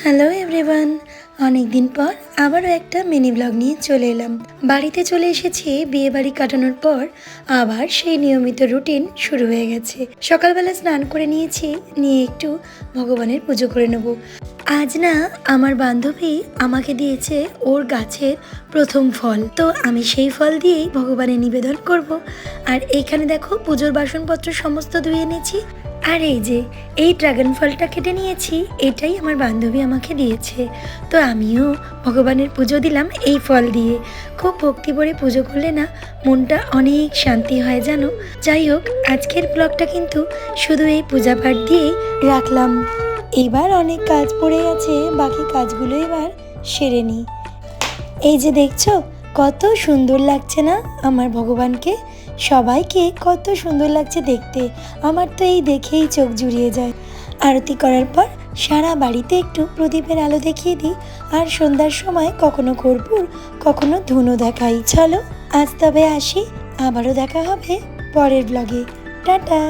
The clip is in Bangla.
হ্যালো এভরিওয়ান, অনেক দিন পর আবারও একটা মিনি ব্লগ নিয়ে চলে এলাম। বাড়িতে চলে এসেছি বিয়ে বাড়ি কাটানোর পর। আবার সেই নিয়মিত রুটিন শুরু হয়ে গেছে। সকালবেলা স্নান করে নিয়েছি, নিয়ে একটু ভগবানের পুজো করে নেব। আজ না আমার বান্ধবী আমাকে দিয়েছে ওর গাছের প্রথম ফল, তো আমি সেই ফল দিয়েই ভগবানের নিবেদন করব। আর এইখানে দেখো পুজোর বাসনপত্র সমস্ত ধুয়ে এনেছি। আর এই যে এই ড্রাগন ফলটা কেটে নিয়েছি, এটাই আমার বান্ধবী আমাকে দিয়েছে। তো আমিও ভগবানের পুজো দিলাম এই ফল দিয়ে। খুব ভক্তি ভরে পুজো করলে না মনটা অনেক শান্তি হয় জানো। যাই হোক, আজকের ব্লগটা কিন্তু শুধু এই পূজা পাঠ দিয়েই রাখলাম। এবার অনেক কাজ পড়ে আছে, বাকি কাজগুলো এবার সেরে নিই। এই যে দেখছো কত সুন্দর লাগছে না আমার ভগবানকে, সবাইকে কত সুন্দর লাগছে দেখতে। আমার তো এই দেখেই চোখ জুড়িয়ে যায়। আরতি করার পর সারা বাড়িতে একটু প্রদীপের আলো দেখিয়ে দিই, আর সন্ধ্যার সময় কখনো কর্পূর কখনো ধুনো দেখাই। চলো আজ তবে আসি, আবারও দেখা হবে পরের ব্লগে। টাটা।